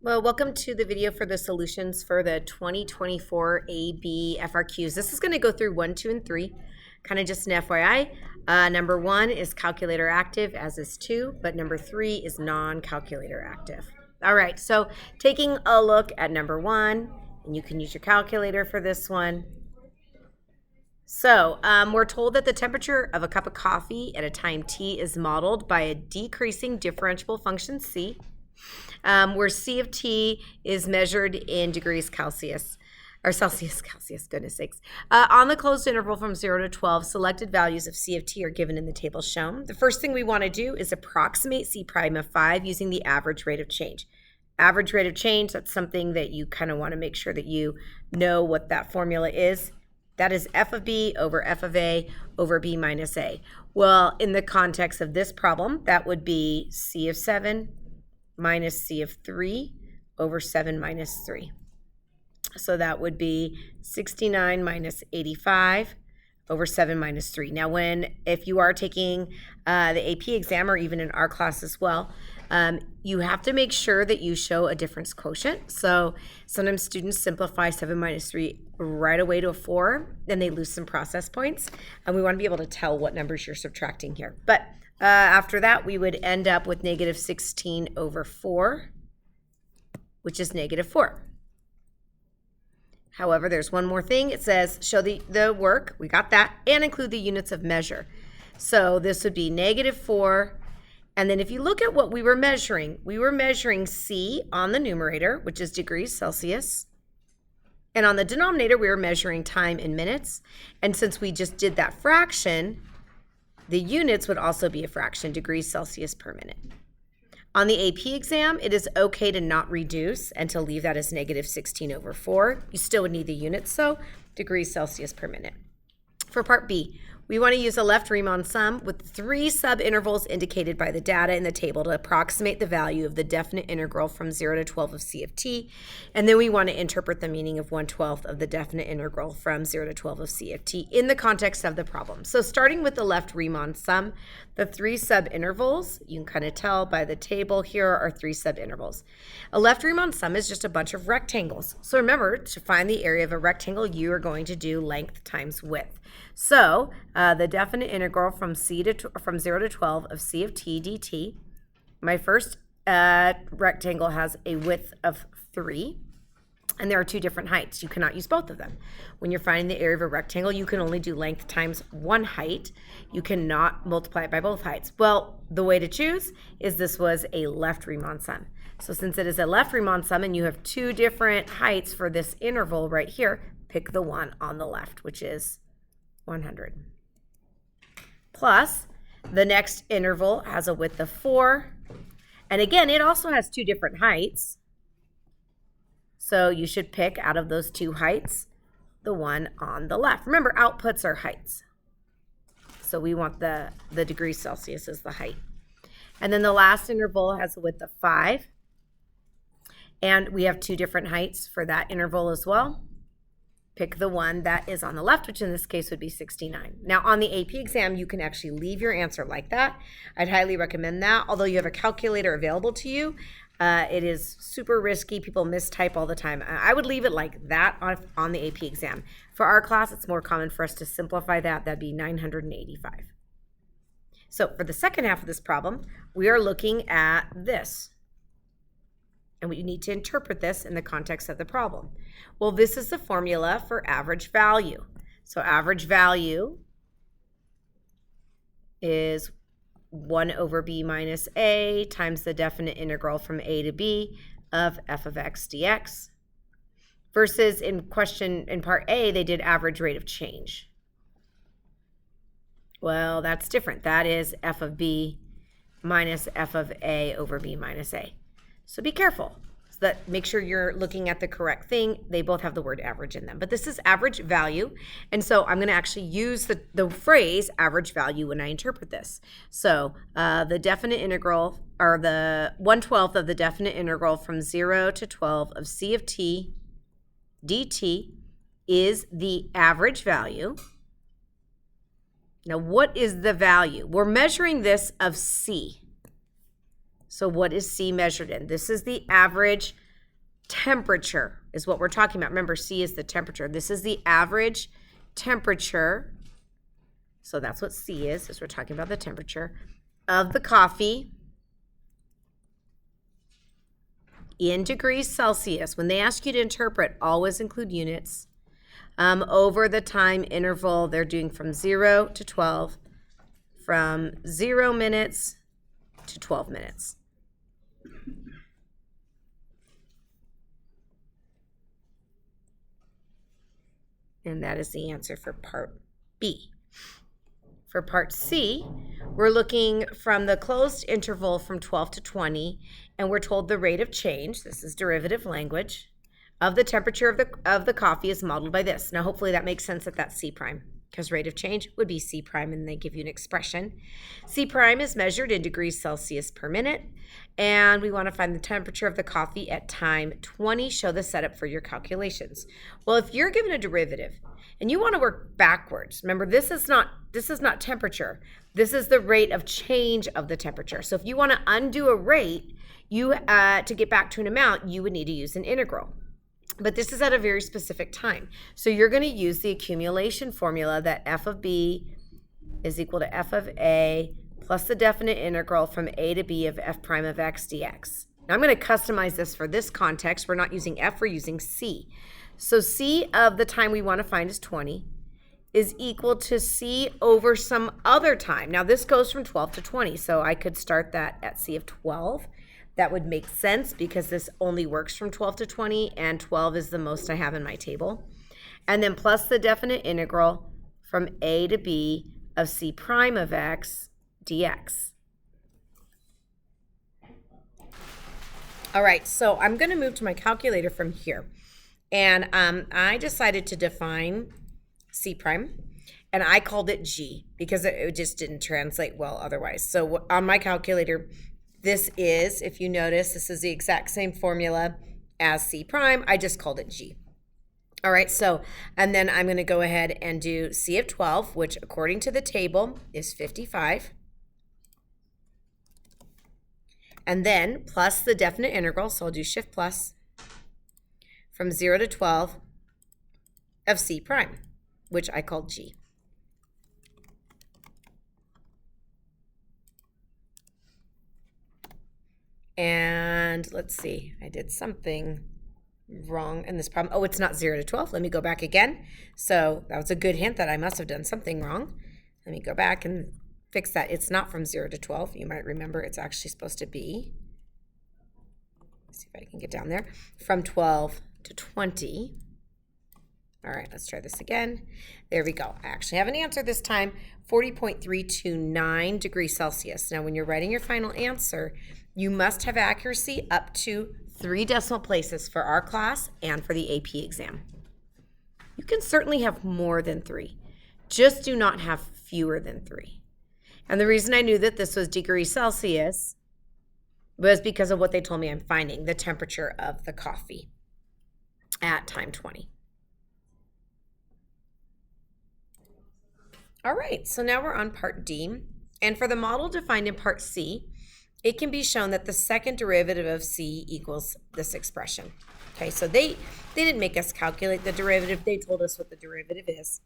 Well, welcome to the video for the solutions for the 2024 AB FRQs. This is going to go through 1, 2, and 3, kind of just an FYI. Number 1 is calculator active, as is 2, but number 3 is non-calculator active. All right, so taking a look at number 1, and you can use your calculator for this one. So we're told that the temperature of a cup of coffee at a time t is modeled by a decreasing differentiable function c, where c of t is measured in degrees Celsius, goodness sakes. On the closed interval from 0 to 12, selected values of c of t are given in the table shown. The first thing we want to do is approximate c prime of 5 using the average rate of change. Average rate of change, that's something that you kind of want to make sure that you know what that formula is. That is f of b over f of a over b minus a. Well, in the context of this problem, that would be c of 7 minus c of 3 over 7 minus 3. So that would be 69 minus 85 over 7 minus 3. Now, if you are taking the AP exam, or even in our class as well, you have to make sure that you show a difference quotient. So sometimes students simplify 7 minus 3 right away to a 4, then they lose some process points, and we want to be able to tell what numbers you're subtracting here. But after that, we would end up with negative 16 over 4, which is negative 4. However, there's one more thing. It says show the work, we got that, and include the units of measure. So this would be negative 4. And then if you look at what we were measuring C on the numerator, which is degrees Celsius. And on the denominator, we were measuring time in minutes. And since we just did that fraction, the units would also be a fraction, degrees Celsius per minute. On the AP exam, it is okay to not reduce and to leave that as negative 16 over 4. You still would need the units, so degrees Celsius per minute. For part B, we want to use a left Riemann sum with 3 subintervals indicated by the data in the table to approximate the value of the definite integral from 0 to 12 of c of t. And then we want to interpret the meaning of 1/12 of the definite integral from 0 to 12 of c of t in the context of the problem. So starting with the left Riemann sum, the 3 subintervals, you can kind of tell by the table here, are 3 subintervals. A left Riemann sum is just a bunch of rectangles. So remember, to find the area of a rectangle, you are going to do length times width. So the definite integral from 0 to 12 of c of t dt, my first rectangle has a width of 3, and there are 2 different heights. You cannot use both of them. When you're finding the area of a rectangle, you can only do length times 1 height. You cannot multiply it by both heights. Well, the way to choose is this was a left Riemann sum. So since it is a left Riemann sum and you have 2 different heights for this interval right here, pick the one on the left, which is 100. Plus, the next interval has a width of 4. And again, it also has 2 different heights. So you should pick out of those 2 heights the one on the left. Remember, outputs are heights. So we want the degrees Celsius as the height. And then the last interval has a width of 5. And we have 2 different heights for that interval as well. Pick the one that is on the left, which in this case would be 69. Now, on the AP exam, you can actually leave your answer like that. I'd highly recommend that. Although you have a calculator available to you, it is super risky. People mistype all the time. I would leave it like that on the AP exam. For our class, it's more common for us to simplify that. That'd be 985. So for the second half of this problem, we are looking at this. And we need to interpret this in the context of the problem. Well, this is the formula for average value. So average value is 1 over b minus a times the definite integral from a to b of f of x dx. Versus in part A, they did average rate of change. Well, that's different. That is f of b minus f of a over b minus a. So be careful. So that make sure you're looking at the correct thing. They both have the word average in them, but this is average value. And so I'm going to actually use the phrase average value when I interpret this. So the definite integral, or the 1/12 of the definite integral from 0 to 12 of c of t dt is the average value. Now, what is the value? We're measuring this of c. So what is C measured in? This is the average temperature is what we're talking about. Remember, C is the temperature. This is the average temperature. So that's what C is we're talking about the temperature of the coffee in degrees Celsius. When they ask you to interpret, always include units. Over the time interval, they're doing from 0 to 12, from 0 minutes to 12 minutes. And that is the answer for part B. For part C, we're looking from the closed interval from 12 to 20, and we're told the rate of change, this is derivative language, of the temperature of the coffee is modeled by this. Now, hopefully that makes sense that that's C prime, because rate of change would be C prime, and they give you an expression. C prime is measured in degrees Celsius per minute, and we want to find the temperature of the coffee at time 20. Show the setup for your calculations. Well, if you're given a derivative and you want to work backwards, remember this is not temperature. This is the rate of change of the temperature. So if you want to undo a rate, to get back to an amount, you would need to use an integral. But this is at a very specific time. So you're going to use the accumulation formula that f of b is equal to f of a plus the definite integral from a to b of f prime of x dx. Now I'm going to customize this for this context. We're not using f, we're using c. So c of the time we want to find is 20 is equal to c over some other time. Now this goes from 12 to 20, so I could start that at c of 12. That would make sense because this only works from 12 to 20, and 12 is the most I have in my table. And then plus the definite integral from a to b of c prime of x dx. All right, so I'm going to move to my calculator from here. And I decided to define c prime, and I called it g because it just didn't translate well otherwise. So on my calculator, this is, if you notice, this is the exact same formula as c prime. I just called it g. All right, so, and then I'm going to go ahead and do c of 12, which according to the table is 55. And then plus the definite integral, so I'll do shift plus, from 0 to 12 of c prime, which I called g. And let's see, I did something wrong in this problem. Oh, it's not 0 to 12. Let me go back again. So that was a good hint that I must have done something wrong. Let me go back and fix that. It's not from 0 to 12. You might remember it's actually supposed to be, let's see if I can get down there, from 12 to 20. All right, let's try this again. There we go. I actually have an answer this time, 40.329 degrees Celsius. Now, when you're writing your final answer, you must have accuracy up to 3 decimal places for our class and for the AP exam. You can certainly have more than 3. Just do not have fewer than 3. And the reason I knew that this was degrees Celsius was because of what they told me I'm finding, the temperature of the coffee at time 20. All right, so now we're on part D. And for the model defined in part C, it can be shown that the second derivative of C equals this expression. Okay, so they didn't make us calculate the derivative. They told us what the derivative is.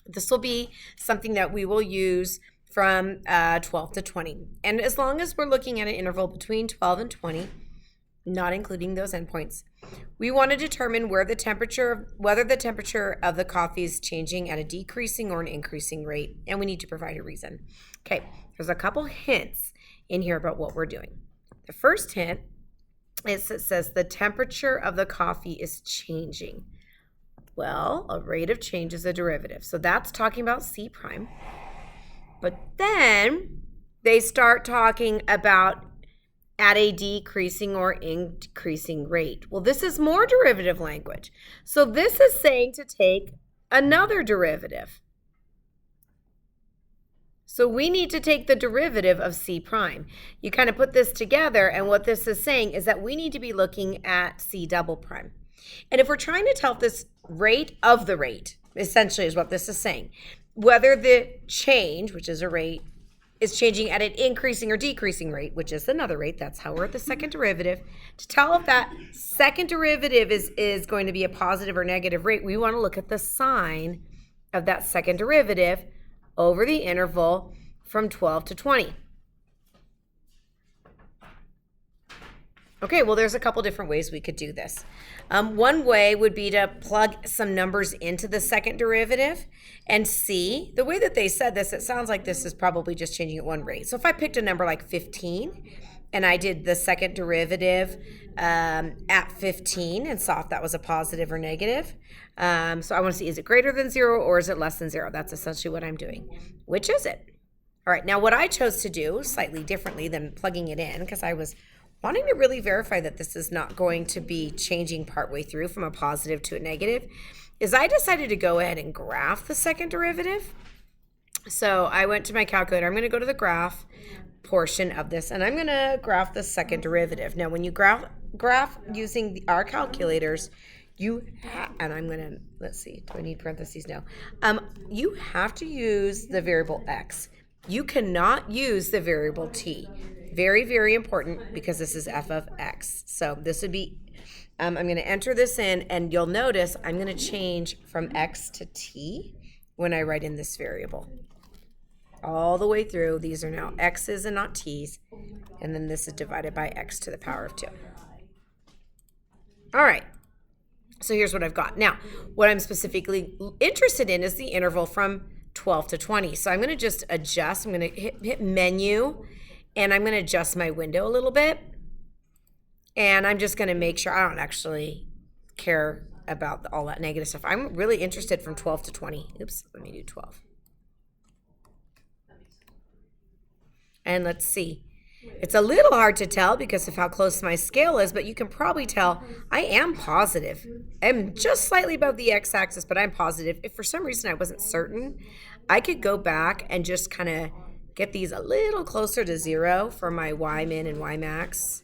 This will be something that we will use from 12 to 20. And as long as we're looking at an interval between 12 and 20, not including those endpoints, we want to determine whether the temperature of the coffee is changing at a decreasing or an increasing rate, and we need to provide a reason. Okay, there's a couple hints in here about what we're doing. The first hint is it says the temperature of the coffee is changing. Well, a rate of change is a derivative. So that's talking about C prime. But then they start talking about at a decreasing or increasing rate. Well, this is more derivative language. So this is saying to take another derivative. So we need to take the derivative of C prime. You kind of put this together, and what this is saying is that we need to be looking at C double prime. And if we're trying to tell this rate of the rate, essentially is what this is saying, whether the change, which is a rate, is changing at an increasing or decreasing rate, which is another rate. That's how we're at the second derivative. To tell if that second derivative is going to be a positive or negative rate, we want to look at the sign of that second derivative over the interval from 12 to 20. Okay, well, there's a couple different ways we could do this. One way would be to plug some numbers into the second derivative and see. The way that they said this, it sounds like this is probably just changing at one rate. So if I picked a number like 15 and I did the second derivative at 15 and saw if that was a positive or negative. So I want to see, is it greater than 0 or is it less than 0? That's essentially what I'm doing. Which is it? All right, now what I chose to do slightly differently than plugging it in, because I was wanting to really verify that this is not going to be changing partway through from a positive to a negative, is I decided to go ahead and graph the second derivative. So I went to my calculator. I'm going to go to the graph portion of this, and I'm going to graph the second derivative. Now, when you graph using our calculators, and I'm going to, let's see, do I need parentheses? No. You have to use the variable x. You cannot use the variable t. Very, very important because this is f of x. So this would be, I'm going to enter this in, and you'll notice I'm going to change from x to t when I write in this variable. All the way through, these are now x's and not t's, and then this is divided by x to the power of 2. All right, so here's what I've got. Now, what I'm specifically interested in is the interval from 12 to 20. So I'm going to just adjust. I'm going to hit menu, and I'm going to adjust my window a little bit. And I'm just going to make sure I don't actually care about all that negative stuff. I'm really interested from 12 to 20. Oops, let me do 12. And let's see. It's a little hard to tell because of how close my scale is, but you can probably tell I am positive. I'm just slightly above the x-axis, but I'm positive. If for some reason I wasn't certain, I could go back and just kind of get these a little closer to 0 for my y min and y max.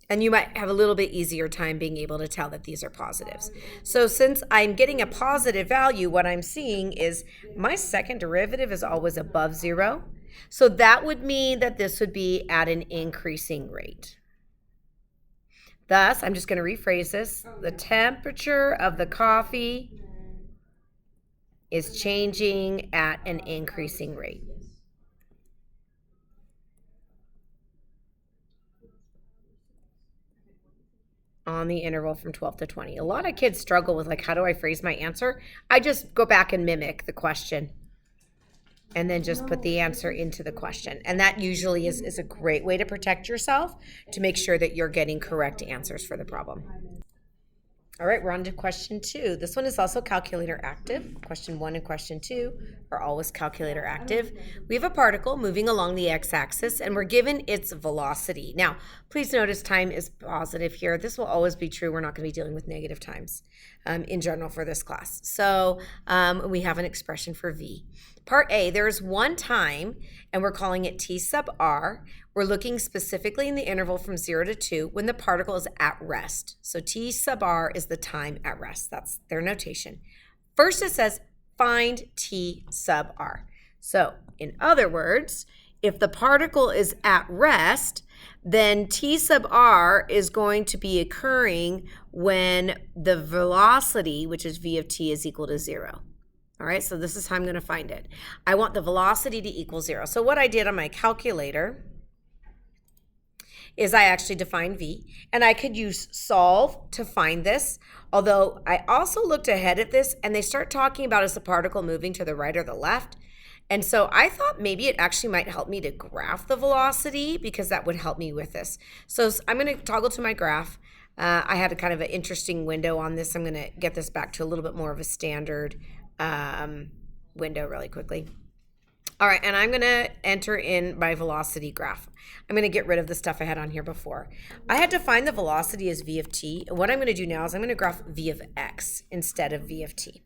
And you might have a little bit easier time being able to tell that these are positives. So since I'm getting a positive value, what I'm seeing is my second derivative is always above 0. So that would mean that this would be at an increasing rate. Thus, I'm just going to rephrase this. The temperature of the coffee is changing at an increasing rate. On the interval from 12 to 20. A lot of kids struggle with, like, how do I phrase my answer? I just go back and mimic the question and then just put the answer into the question. And that usually is a great way to protect yourself, to make sure that you're getting correct answers for the problem. All right, we're on to question 2. This one is also calculator active. Question 1 and question 2 are always calculator active. We have a particle moving along the x-axis, and we're given its velocity. Now, please notice time is positive here. This will always be true. We're not going to be dealing with negative times in general for this class. So we have an expression for v. Part A, there's one time, and we're calling it t sub r. We're looking specifically in the interval from 0 to 2 when the particle is at rest. So t sub r is the time at rest. That's their notation. First, it says find t sub r. So in other words, if the particle is at rest, then t sub r is going to be occurring when the velocity, which is v of t, is equal to 0. All right, so this is how I'm going to find it. I want the velocity to equal 0. So what I did on my calculator is I actually defined v, and I could use solve to find this, although I also looked ahead at this, and they start talking about is the particle moving to the right or the left. And so I thought maybe it actually might help me to graph the velocity, because that would help me with this. So I'm going to toggle to my graph. I had a kind of an interesting window on this. I'm going to get this back to a little bit more of a standard window really quickly. All right, and I'm going to enter in my velocity graph. I'm going to get rid of the stuff I had on here before. I had to find the velocity as v of t. What I'm going to do now is I'm going to graph v of x instead of v of t.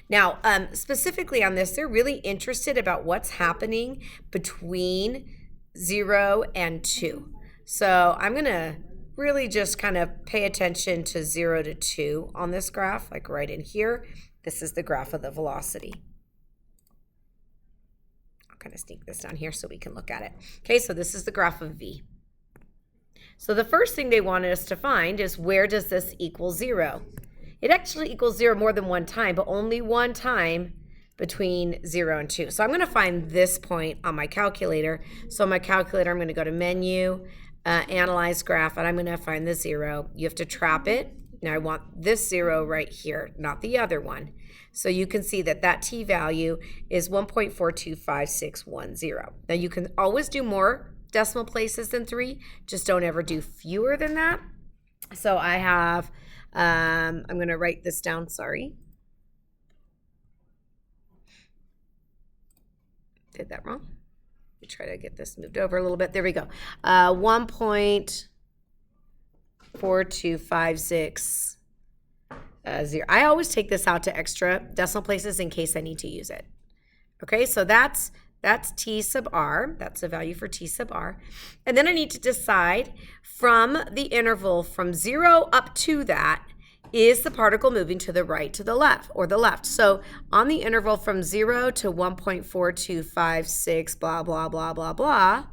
Now, specifically on this, they're really interested about what's happening between 0 and 2. So I'm going to really just kind of pay attention to 0 to 2 on this graph, like right in here. This is the graph of the velocity. kind of sneak this down here so we can look at it. Okay, so this is the graph of V. So the first thing they wanted us to find is, where does this equal 0? It actually equals 0 more than one time, but only one time between 0 and 2. So I'm going to find this point on my calculator. So on my calculator, I'm going to go to Menu, Analyze Graph, and I'm going to find the 0. You have to trap it. Now I want this 0 right here, not the other one. So you can see that that t value is 1.425610. Now you can always do more decimal places than 3, just don't ever do fewer than that. So I have, I'm going to write this down, sorry. Did that wrong. Let me try to get this moved over a little bit. There we go. 1.4256 0. I always take this out to extra decimal places in case I need to use it. Okay, so that's t sub r. That's the value for t sub r. And then I need to decide from the interval from 0 up to that, is the particle moving to the right, to the left, or the left? So on the interval from 0 to 1.4256, blah, blah, blah, blah, blah,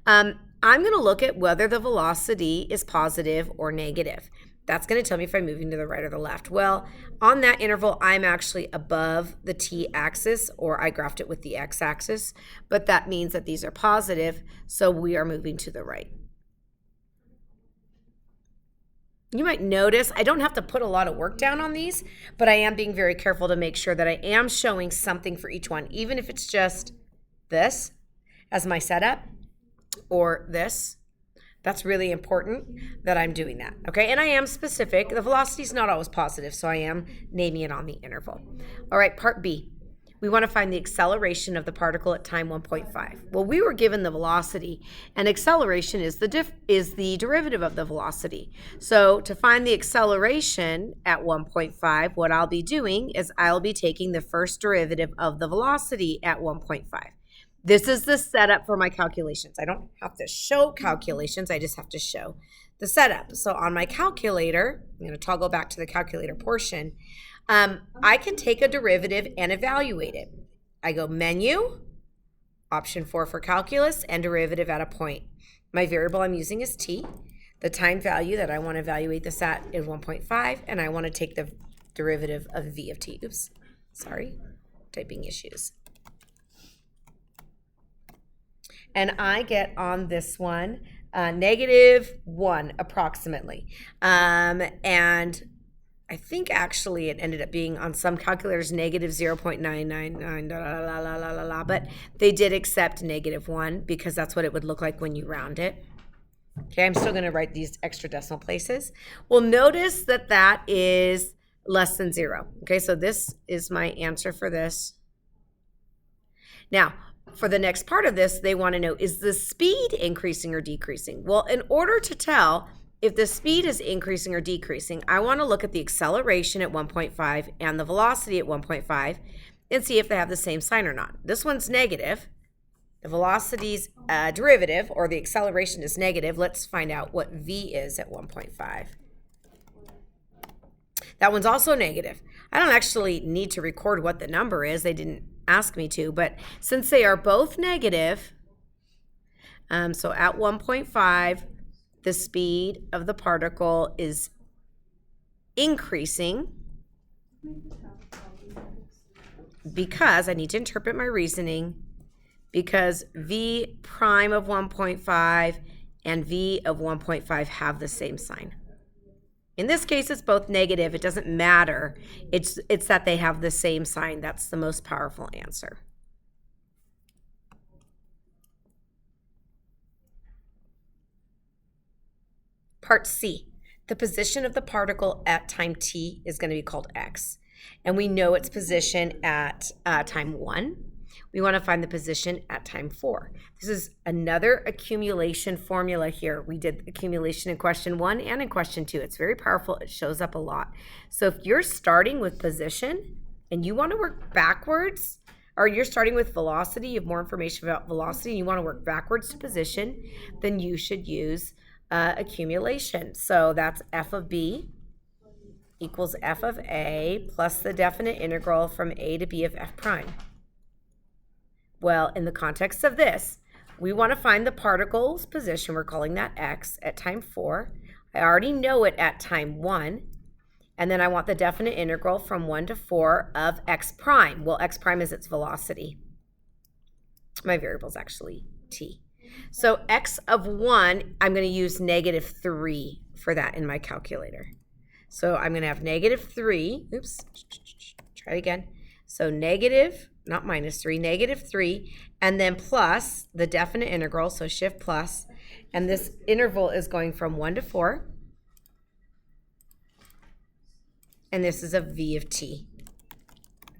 I'm going to look at whether the velocity is positive or negative. That's going to tell me if I'm moving to the right or the left. Well, on that interval, I'm actually above the t-axis, or I graphed it with the x-axis, but that means that these are positive, so we are moving to the right. You might notice I don't have to put a lot of work down on these, but I am being very careful to make sure that I am showing something for each one, even if it's just this as my setup or this. That's really important that I'm doing that, okay? And I am specific. The velocity is not always positive, so I am naming it on the interval. All right, part B. We want to find the acceleration of the particle at time 1.5. Well, we were given the velocity, and acceleration is the derivative of the velocity. So to find the acceleration at 1.5, what I'll be doing is I'll be taking the first derivative of the velocity at 1.5. This is the setup for my calculations. I don't have to show calculations. I just have to show the setup. So on my calculator, I'm going to toggle back to the calculator portion. I can take a derivative and evaluate it. I go Menu, Option 4 for Calculus, and Derivative at a point. My variable I'm using is t. The time value that I want to evaluate this at is 1.5, and I want to take the derivative of v of t. Oops, sorry, typing issues. And I get on this one -1 approximately. And I think actually it ended up being on some calculators -0.999, but they did accept -1 because that's what it would look like when you round it. Okay, I'm still going to write these extra decimal places. Well, notice that that is less than 0. Okay, so this is my answer for this. Now, for the next part of this, they want to know, is the speed increasing or decreasing? Well, in order to tell if the speed is increasing or decreasing, I want to look at the acceleration at 1.5 and the velocity at 1.5 and see if they have the same sign or not. This one's negative. The velocity's derivative, or the acceleration, is negative. Let's find out what v is at 1.5. That one's also negative. I don't actually need to record what the number is. They didn't ask me to, but since they are both negative, so at 1.5, the speed of the particle is increasing because I need to interpret my reasoning, because v prime of 1.5 and v of 1.5 have the same sign. In this case, it's both negative. It doesn't matter. It's that they have the same sign. That's the most powerful answer. Part C, the position of the particle at time t is going to be called x. And we know its position at time 1. We want to find the position at time 4. This is another accumulation formula here. We did accumulation in question 1 and in question 2. It's very powerful. It shows up a lot. So if you're starting with position and you want to work backwards, or you're starting with velocity, you have more information about velocity, and you want to work backwards to position, then you should use accumulation. So that's f of b equals f of a plus the definite integral from a to b of f prime. Well, in the context of this, we want to find the particle's position. We're calling that x at time 4. I already know it at time 1. And then I want the definite integral from 1 to 4 of x prime. Well, x prime is its velocity. My variable is actually t. So x of 1, I'm going to use -3 for that in my calculator. So I'm going to have -3. Oops. Try it again. So negative, not -3, -3, and then plus the definite integral, so shift plus, and this interval is going from 1 to 4, and this is a v of t.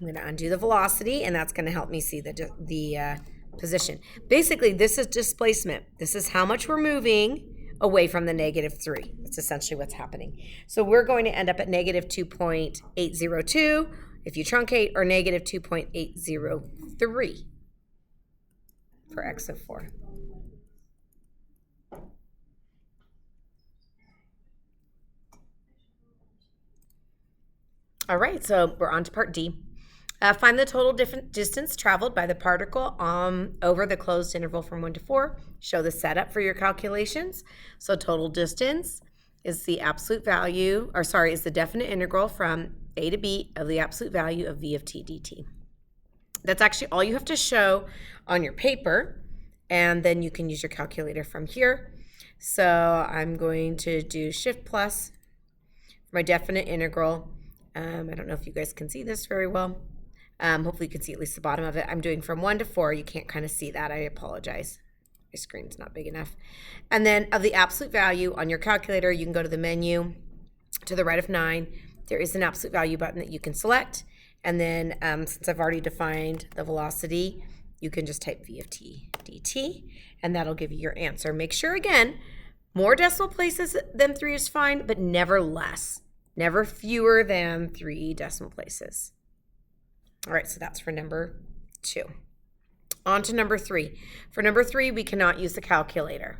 I'm going to undo the velocity, and that's going to help me see the position. Basically, this is displacement. This is how much we're moving away from the -3. That's essentially what's happening. So we're going to end up at -2.802 if you truncate, or -2.803 for x of 4. All right, so we're on to part D. Find the total distance traveled by the particle over the closed interval from 1 to 4. Show the setup for your calculations. So total distance is the absolute value, is the definite integral from a to b of the absolute value of v of t dt. That's actually all you have to show on your paper, and then you can use your calculator from here. So I'm going to do shift plus for my definite integral. I don't know if you guys can see this very well. Hopefully you can see at least the bottom of it. I'm doing from 1 to 4. You can't kind of see that. I apologize. My screen's not big enough. And then of the absolute value on your calculator, you can go to the menu to the right of 9. There is an absolute value button that you can select. And then since I've already defined the velocity, you can just type v of t dt, and that'll give you your answer. Make sure, again, more decimal places than 3 is fine, but never less. Never fewer than 3 decimal places. All right, so that's for number 2. On to number 3. For number 3, we cannot use the calculator.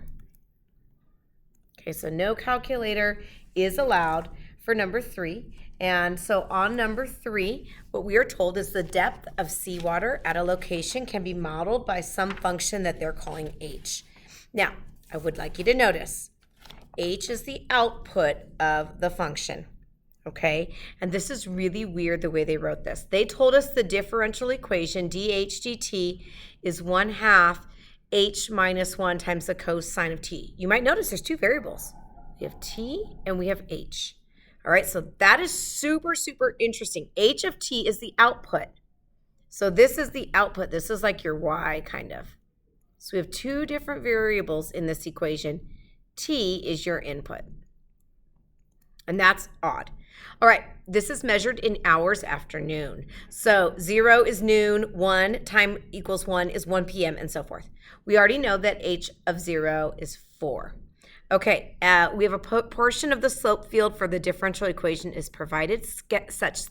Okay, so no calculator is allowed for number 3. And so on number 3, what we are told is the depth of seawater at a location can be modeled by some function that they're calling h. Now, I would like you to notice, h is the output of the function. Okay, and this is really weird the way they wrote this. They told us the differential equation dh dt is 1/2 h minus 1 times the cosine of t. You might notice there's 2 variables. We have t and we have h. All right, so that is super, super interesting. H of t is the output. So this is the output. This is like your y, kind of. So we have 2 different variables in this equation. T is your input. And that's odd. All right, this is measured in hours after noon. So 0 is noon, 1 time equals 1 is 1 p.m., and so forth. We already know that h of 0 is 4. Okay, we have a portion of the slope field for the differential equation is provided. Sketch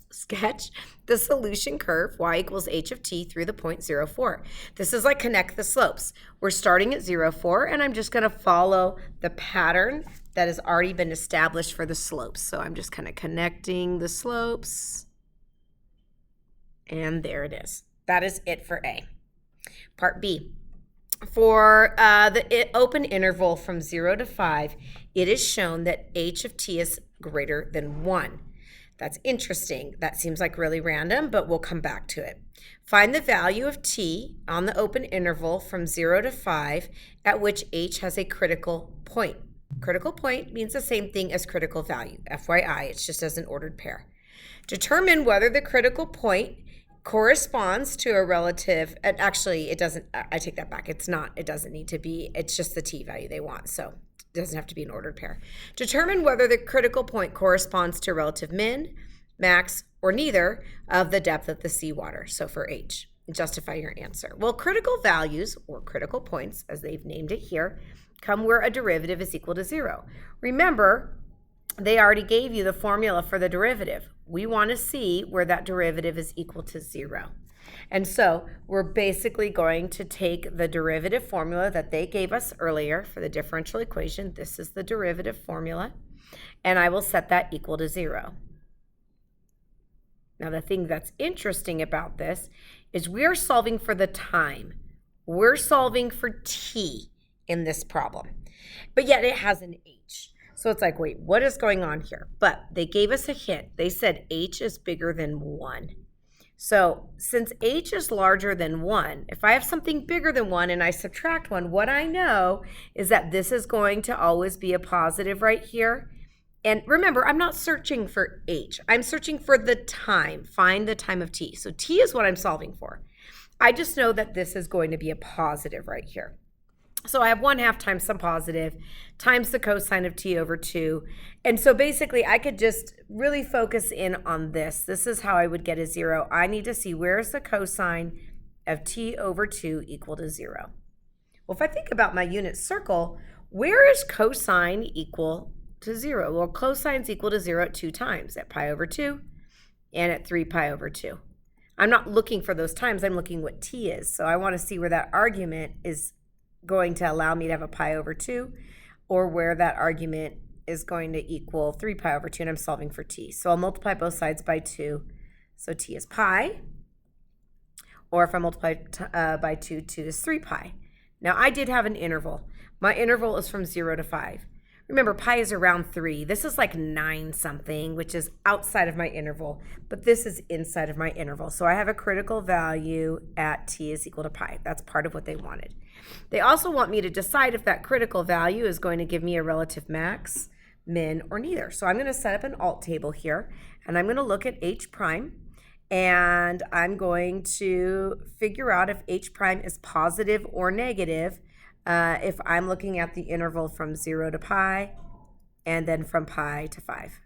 the solution curve, y equals h of t through the point 0, 4. This is like connect the slopes. We're starting at 0, 4, and I'm just going to follow the pattern that has already been established for the slopes. So I'm just kind of connecting the slopes, and there it is. That is it for A. Part B. For the open interval from 0 to 5, it is shown that h of t is greater than 1. That's interesting. That seems like really random, but we'll come back to it. Find the value of t on the open interval from 0 to 5 at which h has a critical point. Critical point means the same thing as critical value. FYI, it's just as an ordered pair. Determine whether the critical point corresponds to a relative, and actually it doesn't, I take that back, it's not, it doesn't need to be, it's just the t value they want, so it doesn't have to be an ordered pair. Determine whether the critical point corresponds to relative min, max, or neither of the depth of the seawater, so for h. Justify your answer. Well, critical values, or critical points, as they've named it here, come where a derivative is equal to 0. Remember, they already gave you the formula for the derivative. We want to see where that derivative is equal to 0. And so we're basically going to take the derivative formula that they gave us earlier for the differential equation. This is the derivative formula. And I will set that equal to 0. Now, the thing that's interesting about this is we are solving for the time. We're solving for t in this problem, but yet it has an h. So it's like, wait, what is going on here? But they gave us a hint. They said h is bigger than 1. So since h is larger than 1, if I have something bigger than 1 and I subtract 1, what I know is that this is going to always be a positive right here. And remember, I'm not searching for h. I'm searching for the time. Find the time of t. So t is what I'm solving for. I just know that this is going to be a positive right here. So I have 1/2 times some positive times the cosine of t over 2. And so basically I could just really focus in on this. This is how I would get a 0. I need to see where is the cosine of t over 2 equal to 0. Well, if I think about my unit circle, where is cosine equal to 0? Well, cosine is equal to 0 at 2 times, at pi over 2 and at 3 pi over 2. I'm not looking for those times. I'm looking what t is. So I want to see where that argument is going to allow me to have a pi over 2, or where that argument is going to equal 3 pi over 2, and I'm solving for t. So I'll multiply both sides by 2, so t is pi, or if I multiply by 2, 2 is 3 pi. Now I did have an interval. My interval is from 0 to 5. Remember, pi is around 3. This is like 9 something, which is outside of my interval, but this is inside of my interval. So I have a critical value at t is equal to pi. That's part of what they wanted. They also want me to decide if that critical value is going to give me a relative max, min, or neither. So I'm going to set up an alt table here, and I'm going to look at h prime, and I'm going to figure out if h prime is positive or negative if I'm looking at the interval from 0 to pi and then from pi to 5.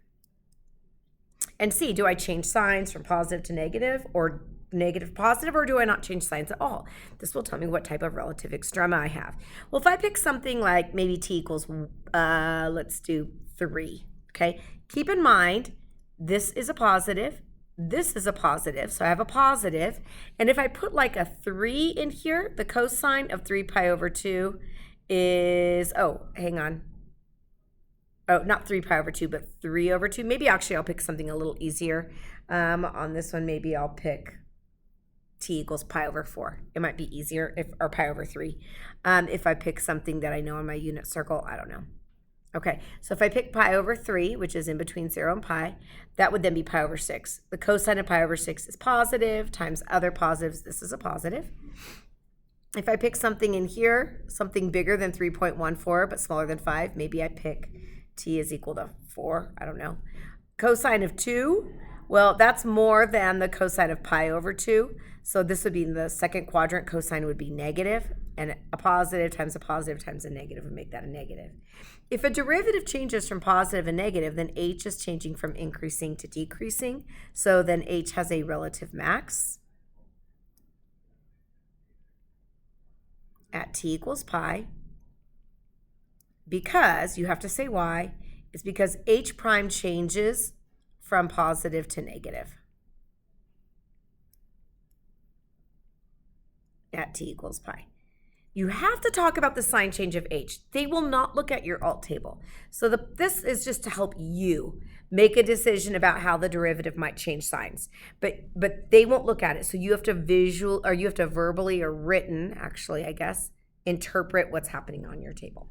And see, do I change signs from positive to negative or negative to positive, or do I not change signs at all? This will tell me what type of relative extrema I have. Well, if I pick something like maybe t equals, let's do 3, okay? Keep in mind, this is a positive, this is a positive, so I have a positive, and if I put like a 3 in here, the cosine of 3 pi over 2 is, oh, hang on. Oh, not 3 pi over 2, but 3 over 2. Maybe actually I'll pick something a little easier. On this one, maybe I'll pick t equals pi over 4. It might be easier, or pi over 3. If I pick something that I know in my unit circle, I don't know. Okay, so if I pick pi over 3, which is in between 0 and pi, that would then be pi over 6. The cosine of pi over 6 is positive times other positives. This is a positive. If I pick something in here, something bigger than 3.14 but smaller than 5, maybe I pick t is equal to 4. I don't know. Cosine of 2, well, that's more than the cosine of pi over 2. So this would be in the second quadrant. Cosine would be negative, and a positive times a negative would make that a negative. If a derivative changes from positive and negative, then h is changing from increasing to decreasing. So then h has a relative max at t equals pi, because you have to say why. It's because h prime changes from positive to negative at t equals pi. You have to talk about the sign change of h. They will not look at your alt table. So this is just to help you make a decision about how the derivative might change signs. But they won't look at it. So you have to verbally or written, actually, I guess, interpret what's happening on your table.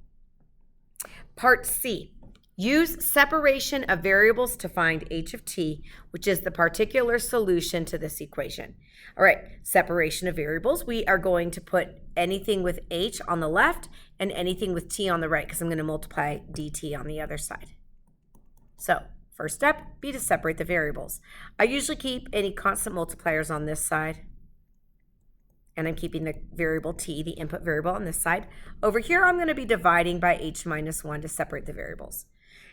Part C. Use separation of variables to find h of t, which is the particular solution to this equation. All right, separation of variables. We are going to put anything with h on the left and anything with t on the right, because I'm going to multiply dt on the other side. So first step, be to separate the variables. I usually keep any constant multipliers on this side, and I'm keeping the variable t, the input variable, on this side. Over here, I'm going to be dividing by h minus 1 to separate the variables.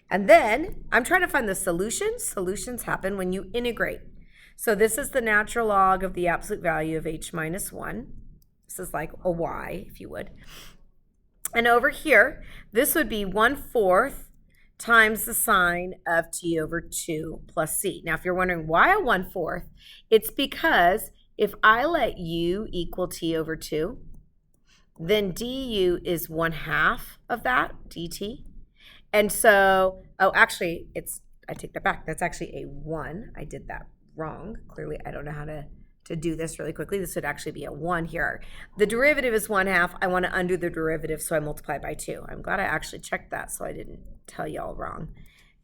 And then I'm trying to find the solutions. Solutions happen when you integrate. So this is the natural log of the absolute value of h minus 1. This is like a y, if you would. And over here, this would be 1/4 times the sine of t over 2 plus c. Now, if you're wondering why a 1/4, it's because if I let u equal t over 2, then du is 1/2 of that, dt. And so, oh, actually, I take that back. That's actually a 1. I did that wrong. Clearly, I don't know how to to do this really quickly. This would actually be a 1 here. The derivative is 1/2. I want to undo the derivative, so I multiply by 2. I'm glad I actually checked that so I didn't tell y'all wrong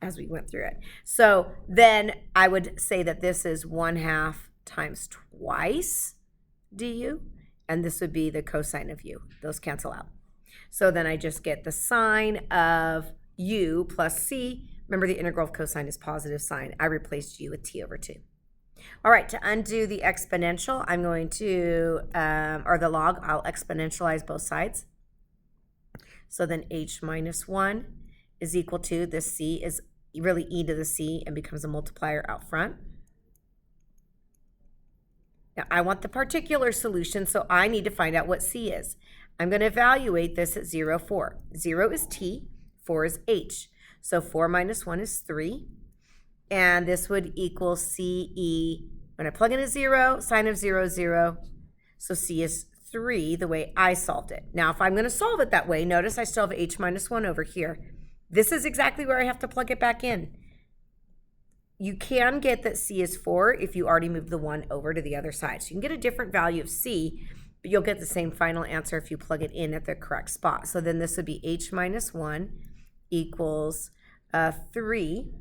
as we went through it. So then I would say that this is 1/2 times twice du, and this would be the cosine of u. Those cancel out. So then I just get the sine of u plus c. Remember, the integral of cosine is positive sine. I replaced u with t over 2. All right, to undo the exponential, I'm going to, or the log, I'll exponentialize both sides. So then h minus 1 is equal to, this c is really e to the c and becomes a multiplier out front. Now, I want the particular solution, so I need to find out what c is. I'm going to evaluate this at 0, 4. 0 is t, 4 is h. So 4 minus 1 is 3. And this would equal CE. When I plug in a 0, sine of 0 is 0. So C is 3, the way I solved it. Now, if I'm going to solve it that way, notice I still have h minus 1 over here. This is exactly where I have to plug it back in. You can get that C is 4 if you already moved the 1 over to the other side. So you can get a different value of C, but you'll get the same final answer if you plug it in at the correct spot. So then this would be h minus 1 equals 3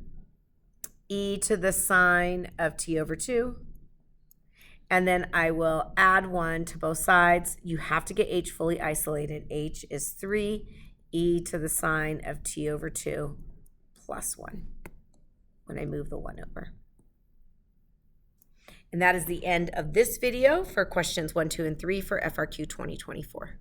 e to the sine of t over 2. And then I will add 1 to both sides. You have to get h fully isolated. H is 3 e to the sine of t over 2 plus 1 when I move the 1 over. And that is the end of this video for questions 1, 2, and 3 for FRQ 2024.